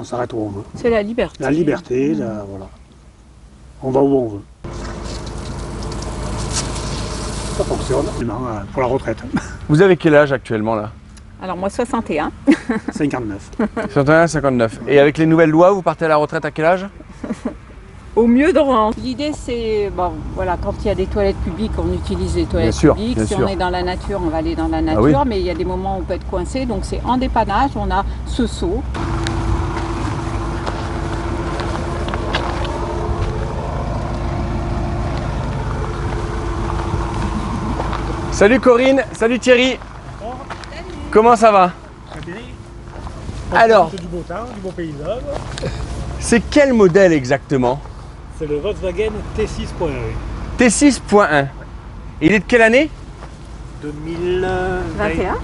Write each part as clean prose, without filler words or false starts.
On s'arrête où on veut. C'est la liberté. La liberté, voilà. On va où on veut. Ça fonctionne. Non, pour la retraite. Vous avez quel âge actuellement là? Alors moi 61. 59. 61, 59. Et avec les nouvelles lois, vous partez à la retraite à quel âge? Au mieux de rang. L'idée c'est, bon voilà, quand il y a des toilettes publiques, on utilise les toilettes publiques. Bien si sûr. on est dans la nature, on va aller dans la nature. oui. Mais il y a des moments où on peut être coincé. Donc c'est en dépannage, on a ce seau. Salut Corinne, salut Thierry. Comment ça va? Très bien. Alors, Du beau temps, du beau paysage. c'est quel modèle exactement? C'est le Volkswagen T6.1. T6.1. Il est de quelle année? 2021.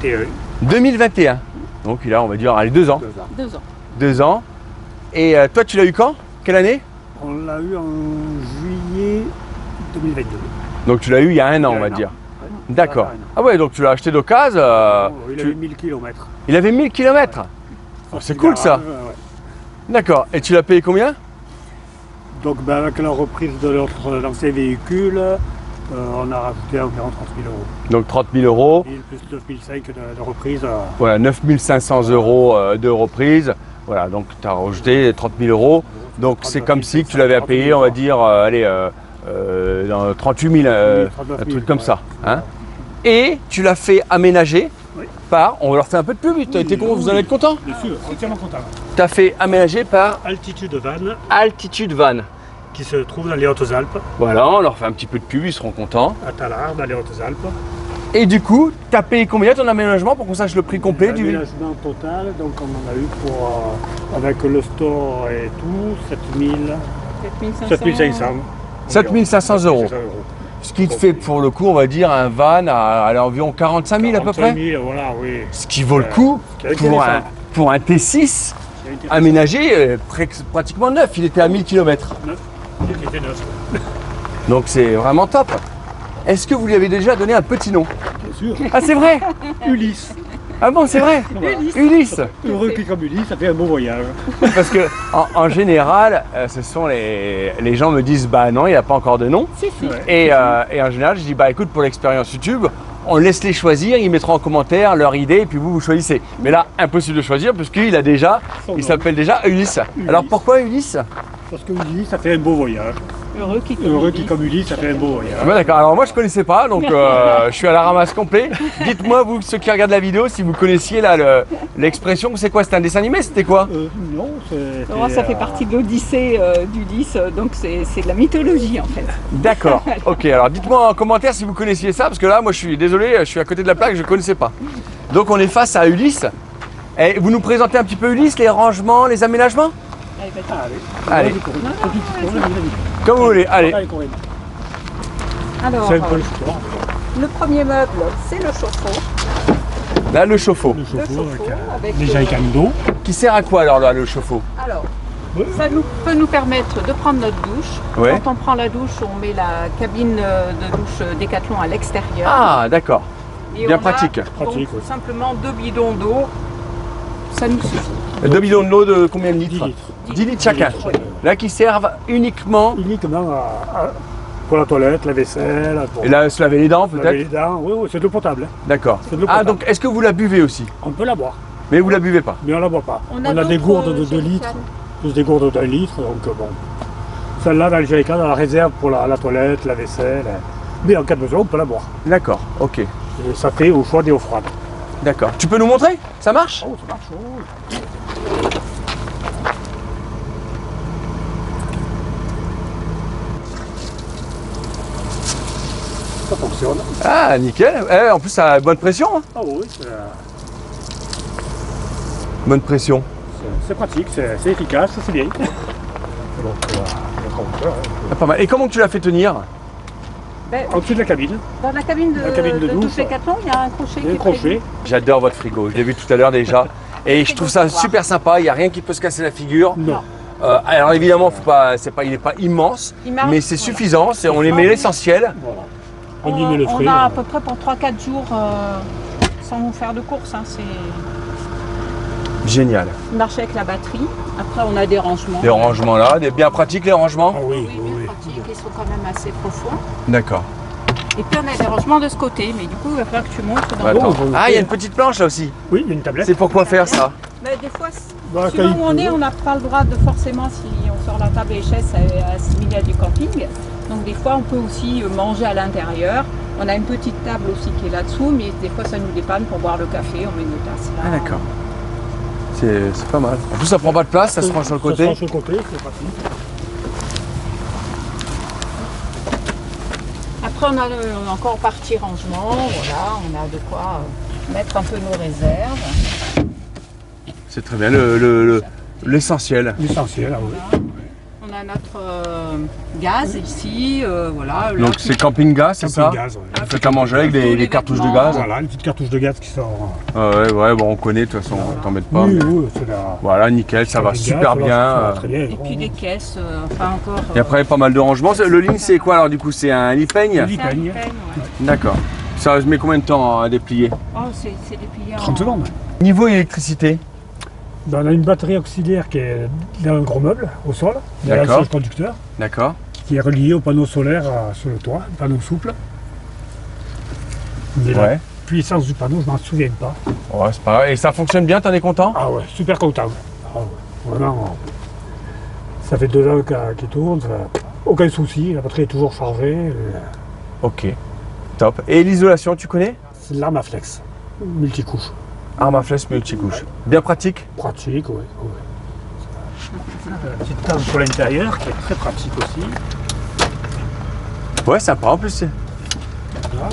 2021. Donc il a, on va dire, allez, 2 ans. 2 ans. 2 ans. Et toi, tu l'as eu quand? Quelle année? On l'a eu en juillet 2022. Donc tu l'as eu il y a 1 an, on va dire. D'accord. Ah ouais, donc tu l'as acheté d'occasion. Il avait 1000 km. Il avait 1000 km. C'est cool ça. D'accord. Et tu l'as payé combien? Donc avec la reprise de notre ancien véhicule, on a rajouté environ 30 000 euros. Donc 30 000 euros. Plus 9 500 de reprise. Voilà, 9 500 euros de reprise. Voilà, donc tu as rajouté 30 000 euros. Donc c'est comme si tu l'avais à payer, on va dire, dans 38 000, un truc comme ça. Hein. Et tu l'as fait aménager par, on leur fait un peu de pub, vous en êtes content? Bien sûr, entièrement content. Tu as fait aménager par Altitude Van, Altitude Van. qui se trouve dans les Hautes-Alpes, Voilà, on leur fait un petit peu de pub, ils seront contents. à Tallard, dans les Hautes-Alpes. Et du coup, tu as payé combien ton aménagement pour qu'on sache le prix complet du... L'aménagement total, donc on en a eu pour, avec le store et tout, 7500. 7500 euros. Ce qui te fait pour le coup, on va dire, un van à environ 45 000 à peu près. 000, voilà, oui. Ce qui vaut le coup qui est pour un T6 aménagé pratiquement neuf. Il était à 1000 km. Il était neuf. Donc c'est vraiment top. Est-ce que vous lui avez déjà donné un petit nom? Bien sûr. Ah c'est vrai? Ulysse. Ah bon, c'est vrai? Ulysse. Heureux qui comme Ulysse, ça fait un beau voyage. Parce que en général, ce sont les gens me disent bah non, il n'a pas encore de nom. Et en général, je dis bah écoute, pour l'expérience YouTube, on laisse les choisir, ils mettront en commentaire leur idée et puis vous choisissez. Mais là, impossible de choisir puisqu'il a déjà, il s'appelle déjà Ulysse. Alors pourquoi Ulysse? Parce que Ulysse, ça fait un beau voyage. Heureux qui comme Ulysse, ça fait un beau voyage. Ouais, d'accord, alors moi je connaissais pas, donc je suis à la ramasse complet. Dites-moi, vous, ceux qui regardent la vidéo, si vous connaissiez là l'expression, c'est quoi? C'était un dessin animé? C'était quoi? Non, ça fait partie de l'Odyssée d'Ulysse, donc c'est de la mythologie en fait. D'accord, ok, alors dites-moi en commentaire si vous connaissiez ça, parce que là, moi je suis désolé, je suis à côté de la plaque, je ne connaissais pas. Donc on est face à Ulysse. Et vous nous présentez un petit peu Ulysse, les rangements, les aménagements? Allez. Comme vous voulez, allez. Alors, C'est un peu le choix. le premier meuble, c'est le chauffe-eau. Là, le chauffe-eau. Le chauffe-eau avec déjà avec un dos. Qui sert à quoi alors là, le chauffe-eau? Alors, ça peut nous permettre de prendre notre douche. Ouais. Quand on prend la douche, on met la cabine de douche Décathlon à l'extérieur. Ah, d'accord. Et bien on a pratique. donc Pratique, oui. simplement 2 bidons d'eau. Ça nous suffit. 2 bidons de l'eau de combien de litres? 10 litres. 10 litres chacun. Oui. Là, qui servent uniquement. Uniquement pour la toilette, la vaisselle, pour Et là, se laver les dents laver peut-être? les dents. Oui, c'est de l'eau potable. Hein. D'accord. C'est de l'eau Ah, potable. donc est-ce que vous la buvez aussi? On peut la boire, Mais vous la buvez pas? mais on la boit pas. On On a a des d'autres gourdes de 2 jerrycans. litres, plus des gourdes d'1 litre, donc bon. Celle-là, dans le jerrycan, dans la réserve pour la toilette, la vaisselle. Mais en cas de besoin, on peut la boire. D'accord, ok. Et ça fait eau chaude et eau froide. D'accord. Tu peux nous montrer? Ça marche? Oh, ça marche, oh. Ça fonctionne. Ah, nickel. Eh, en plus, ça a bonne pression. Hein. Ah oui, Bonne pression. c'est pratique, c'est efficace, c'est bien. Donc, Ah, pas mal. Et comment tu l'as fait tenir? Ben, au-dessus de la cabine, dans la cabine de douche, douche Décathlon, il y a un crochet il y qui a un est prévu. crochet. J'adore votre frigo. Je l'ai vu tout à l'heure déjà. Et je trouve ça super sympa. Il n'y a rien qui peut se casser la figure. Non. Alors évidemment, il n'est pas immense, Il marche, mais c'est voilà. suffisant. On y met l'essentiel. Voilà. On y met le frais. On a à peu près pour 3-4 jours sans nous faire de courses. Hein, Génial. Marche avec la batterie. Après, on a des rangements. Les rangements là, bien pratiques les rangements? Ah oui, Oui, bien pratiques. Ils sont quand même assez profonds. D'accord. Et puis, on a des rangements de ce côté. Mais du coup, il va falloir que tu montres dans Attends. bon, Ah, il y a une petite planche là aussi. Oui, il y a une tablette. C'est pour quoi faire ça? Des fois, Bah, suivant quand il où on pleut. est, on n'a pas le droit de forcément, si on sort la table et les chaises, assimiler à du camping. Donc des fois, on peut aussi manger à l'intérieur. On a une petite table aussi qui est là-dessous, mais des fois, ça nous dépanne pour boire le café. On met nos tasses là. Ah d'accord. C'est pas mal. En plus, ça prend pas de place, ça se range sur le Ça se côté. range sur le côté, c'est pratique. Après, on a encore partie rangement. Voilà, on a de quoi mettre un peu nos réserves. C'est très bien, l'essentiel. L'essentiel, ah oui. On a notre gaz ici. Voilà. Donc c'est camping gaz, c'est ça? Gaz, ouais. Vous faites à manger avec des cartouches de gaz? Voilà, une petite cartouche de gaz qui sort. Ouais, bon, on connaît, de toute façon, t'embête pas. Oui, mais- oui, c'est la. Voilà, nickel, ça va camping super gaz, ça bien. va très bien. Et puis des caisses, enfin encore. Et après, pas mal de rangements. Le ligne, c'est quoi alors du coup? C'est un lit-peigne? Un c'est un lit-peigne. lit-peigne, ouais. D'accord. Ça met combien de temps à déplier? Oh, c'est déplié en 30 secondes. Niveau électricité? Ben, on a une batterie auxiliaire qui est dans un gros meuble au sol, derrière le D'accord. siège conducteur, D'accord. qui est relié au panneau solaire sur le toit, un panneau souple. Mais la Ouais. puissance du panneau, je m'en souviens pas. Ouais, c'est pas grave. Et ça fonctionne bien, t'en es content? Ah ouais, super content. Ah ouais, vraiment, ça fait 2 ans qu'il tourne, aucun souci, la batterie est toujours chargée. Ok. Top. Et l'isolation, tu connais? C'est de l'arme à flex, multicouche. Arme à flèche multicouche. Bien pratique? Pratique, oui. La petite table pour l'intérieur qui est très pratique aussi. Ouais, sympa en plus. Voilà.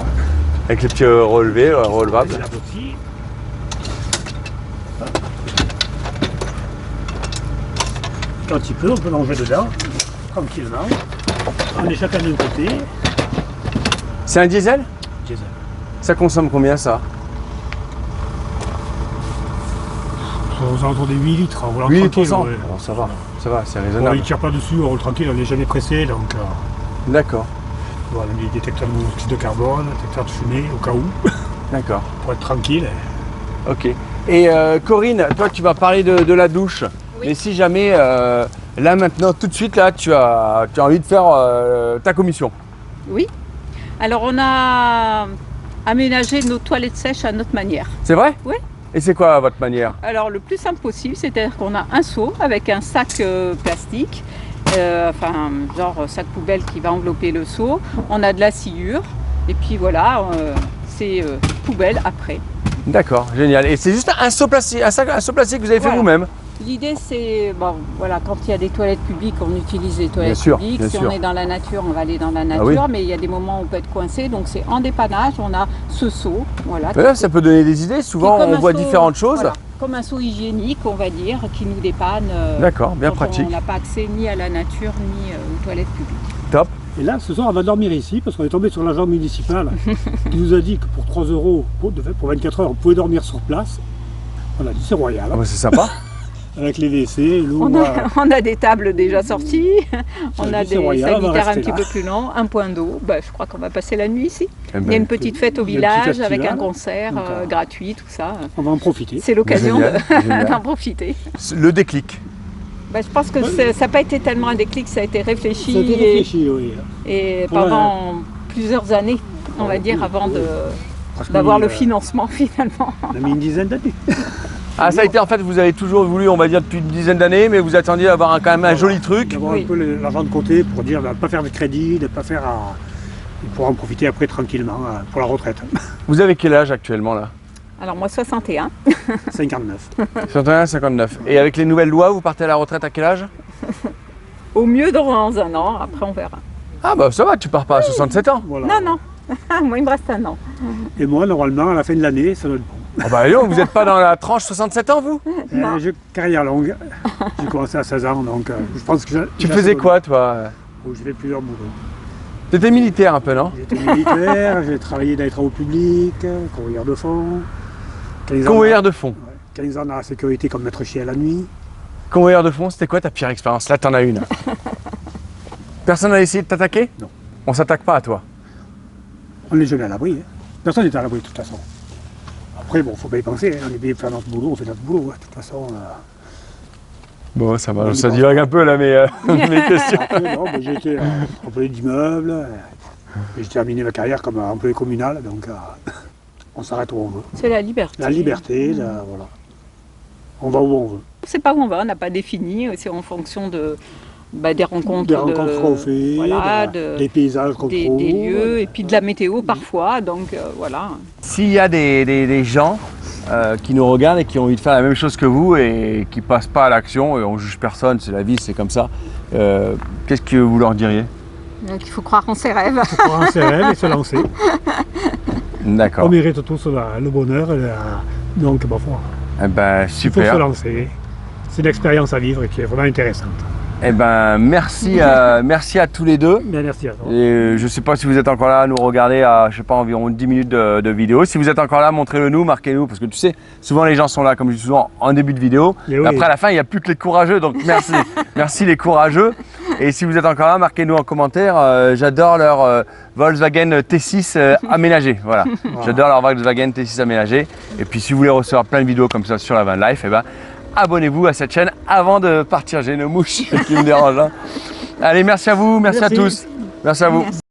Avec les petits relevés, relevables. La aussi. Quand il pleut, on peut manger dedans, tranquillement. On est chacun d'un côté. C'est un diesel? Diesel. Ça consomme combien ça? Aux alentours des 8 litres, on roule 8 tranquille. litres. Ouais. Bon, ça va, c'est On raisonnable. ne tire pas dessus, on roule tranquille, on n'est jamais pressé. Donc, D'accord, voilà, on a des détecteurs de monoxyde de carbone, détecteurs de fumée, au cas où, d'accord. pour être tranquille. Ok. Et Corinne, toi tu vas parler de la douche. Oui. Mais si jamais, là maintenant, tout de suite, là, tu as envie de faire ta commission. Oui. Alors on a aménagé nos toilettes sèches à notre manière. C'est vrai? Oui. Et c'est quoi votre manière? Alors le plus simple possible, c'est-à-dire qu'on a un seau avec un sac plastique, enfin genre sac poubelle qui va envelopper le seau. On a de la sciure et puis voilà, c'est poubelle après. D'accord, génial. Et c'est juste un seau plastique, un seau plastique que vous avez fait Voilà. vous-même? L'idée c'est, bon voilà, quand il y a des toilettes publiques, on utilise les toilettes sûr, publiques. bien Si sûr. on est dans la nature, on va aller dans la nature, oui. mais il y a des moments où on peut être coincé, donc c'est en dépannage, on a ce seau, voilà. Ouais, ça peut donner des idées. Souvent, qui est comme on un voit seau, différentes choses. voilà, comme un seau hygiénique, on va dire, qui nous dépanne. D'accord, bien quand pratique. On n'a pas accès ni à la nature, ni aux toilettes publiques. Top. Et là, ce soir, on va dormir ici parce qu'on est tombé sur l'agent municipal qui nous a dit que pour 3 € pour 24 heures, on pouvait dormir sur place. On a dit c'est royal, Ah bah, c'est sympa. avec les WC, l'eau. On a des tables déjà sorties, on a dit, c'est des royal, on va sanitaires un rester petit là. peu plus longs, un point d'eau. Bah, je crois qu'on va passer la nuit ici. Eh ben, Il y a une petite fête au il y a un petit village avec un festival. concert Donc, gratuit, tout ça. On va en profiter. C'est l'occasion Génial, génial. d'en profiter. Le déclic. Bah, je pense que ça n'a pas été tellement un déclic, ça a été réfléchi, Ça a été réfléchi, oui. et pendant plusieurs années, on va dire, avant d'avoir le financement finalement. On a mis une dizaine d'années. Ah, ça a été en fait, vous avez toujours voulu, on va dire, depuis une dizaine d'années, mais vous attendiez d'avoir quand même un joli truc. D'avoir Oui. un peu l'argent de côté pour dire de ne pas faire de crédit, de ne pas faire. Et pour en profiter après tranquillement pour la retraite. Vous avez quel âge actuellement là? Alors moi 61, 59. 61, 59. Et avec les nouvelles lois, vous partez à la retraite à quel âge? au mieux dans un an, après on verra. Ah bah ça va, tu pars pas à 67 ans. Voilà. Non, moi il me reste un an. Et moi, normalement, à la fin de l'année, ça doit être bon. Ah bah allez, vous n'êtes pas dans la tranche 67 ans vous? Non. J'ai carrière longue. J'ai commencé à 16 ans, donc je pense que Tu faisais quoi toi? J'ai fait plusieurs boulots. T'étais militaire un peu, non? J'étais militaire, j'ai travaillé dans les travaux publics, convoyeur de fond. 15 ans, Convoyeur de fond. 15 ans dans la sécurité comme maître chien la nuit. Convoyeur de fond, c'était quoi ta pire expérience? Là, t'en as une. Personne n'a essayé de t'attaquer? Non. On s'attaque pas à toi. On n'est jamais à l'abri. Personne n'est à l'abri de toute façon. après, bon, faut pas y penser, hein, on est bien faire notre boulot, on fait notre boulot, hein, de toute façon. Bon, ça va, ça divague un peu là, mes questions. Après, non, j'ai été employé d'immeuble, et j'ai terminé ma carrière comme employé communal, donc on s'arrête où on veut. C'est la liberté. La liberté, voilà. On va où on veut. On ne sait pas où on va, on n'a pas défini, c'est en fonction de, des rencontres. Des rencontres qu'on fait, voilà, des paysages qu'on trouve. Des lieux, et puis de la météo parfois, donc voilà. S'il y a des gens qui nous regardent et qui ont envie de faire la même chose que vous et qui ne passent pas à l'action, et on ne juge personne, c'est la vie, c'est comme ça, qu'est-ce que vous leur diriez? Donc il faut croire en ses rêves. Il faut croire en ses rêves et se lancer. D'accord. On mérite tous le bonheur, donc bon, Eh ben, super. Il faut se lancer. C'est une expérience à vivre et qui est vraiment intéressante. Eh ben, merci, merci à tous les deux. Bien, merci à toi. Et je ne sais pas si vous êtes encore là à nous regarder à, je sais pas, environ 10 minutes de vidéo. Si vous êtes encore là, montrez-le nous, marquez-nous, parce que tu sais, souvent les gens sont là, comme je dis souvent, en début de vidéo. Et oui. Après, à la fin, il n'y a plus que les courageux, donc merci. Merci les courageux. Et si vous êtes encore là, marquez-nous en commentaire. J'adore leur Volkswagen T6 aménagé. Voilà. J'adore leur Volkswagen T6 aménagé. Et puis, si vous voulez recevoir plein de vidéos comme ça sur la van life, eh ben, abonnez-vous à cette chaîne avant de partir. J'ai une mouche qui me dérange. Hein. Allez, merci à vous, merci à tous. Merci à vous. Merci.